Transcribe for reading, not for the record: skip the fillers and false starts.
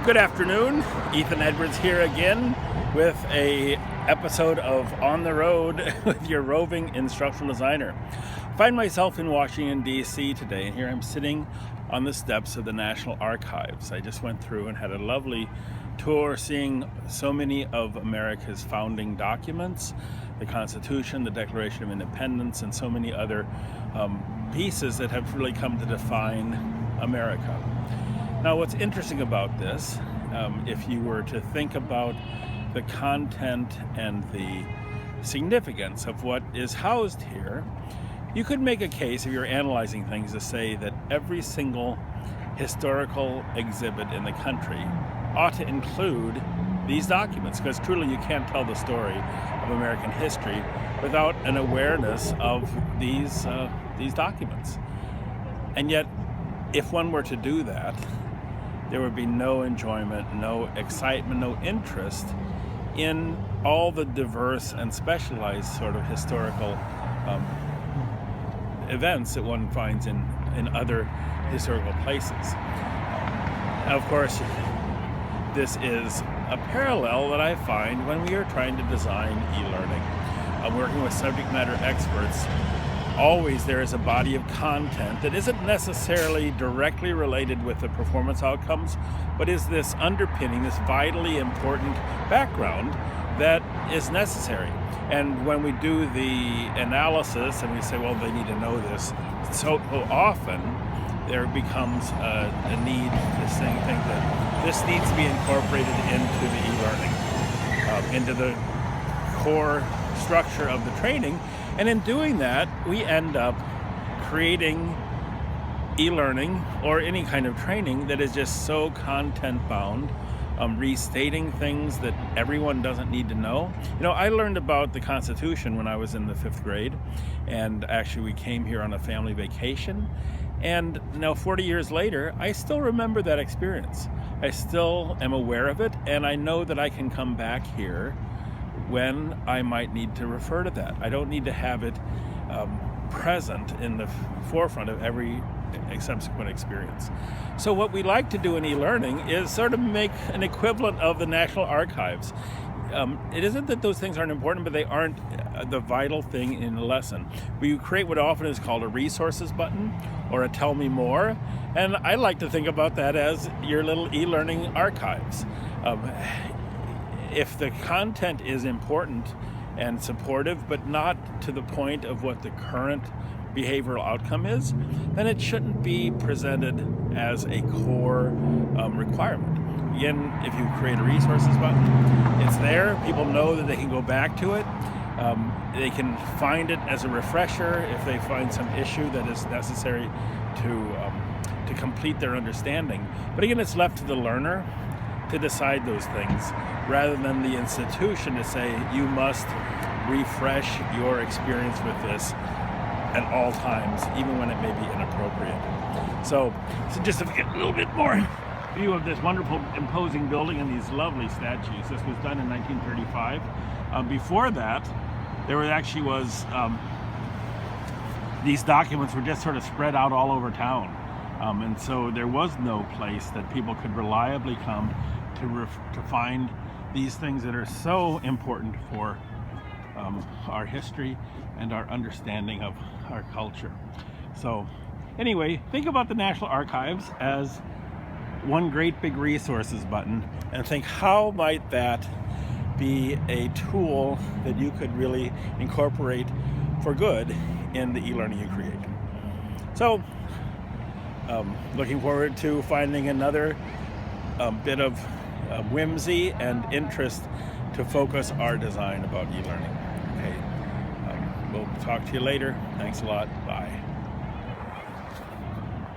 Good afternoon, Ethan Edwards here again with a episode of On the Road with your roving instructional designer. I find myself in Washington, D.C. today, and here I'm sitting on the steps of the National Archives. I just went through and had a lovely tour seeing so many of America's founding documents, the Constitution, the Declaration of Independence, and so many other pieces that have really come to define America. Now, what's interesting about this, if you were to think about the content and the significance of what is housed here, you could make a case, if you're analyzing things, to say that every single historical exhibit in the country ought to include these documents, because truly you can't tell the story of American history without an awareness of these documents. And yet, if one were to do that, there would be no enjoyment, no excitement, no interest in all the diverse and specialized sort of historical events that one finds in other historical places. Now, of course, this is a parallel that I find when we are trying to design e-learning. I'm working with subject matter experts. Always there is a body of content that isn't necessarily directly related with the performance outcomes, but is this underpinning, this vitally important background that is necessary. And when we do the analysis and we say, well, they need to know this, so often there becomes a need to think that this needs to be incorporated into the e-learning, into the core structure of the training. And in doing that, we end up creating e-learning or any kind of training that is just so content-bound, restating things that everyone doesn't need to know. You know, I learned about the Constitution when I was in the 5th grade, and actually we came here on a family vacation. And now 40 years later, I still remember that experience. I still am aware of it, and I know that I can come back here when I might need to refer to that. I don't need to have it present in the forefront of every subsequent experience. So what we like to do in e-learning is sort of make an equivalent of the National Archives. It isn't that those things aren't important, but they aren't the vital thing in a lesson. We create what often is called a resources button or a tell me more, and I like to think about that as your little e-learning archives. If the content is important and supportive, but not to the point of what the current behavioral outcome is, then it shouldn't be presented as a core requirement. Again, if you create a resources button, it's there. People know that they can go back to it. They can find it as a refresher if they find some issue that is necessary to complete their understanding. But again, it's left to the learner to decide those things, rather than the institution to say you must refresh your experience with this at all times, even when it may be inappropriate. So just to get a little bit more view of this wonderful imposing building and these lovely statues. This was done in 1935. Before that, there was these documents were just sort of spread out all over town. And so there was no place that people could reliably come to find these things that are so important for our history and our understanding of our culture. So anyway, think about the National Archives as one great big resources button, and think, how might that be a tool that you could really incorporate for good in the e-learning you create. So looking forward to finding another bit of whimsy and interest to focus our design about e-learning. Okay, we'll talk to you later. Thanks a lot. Bye.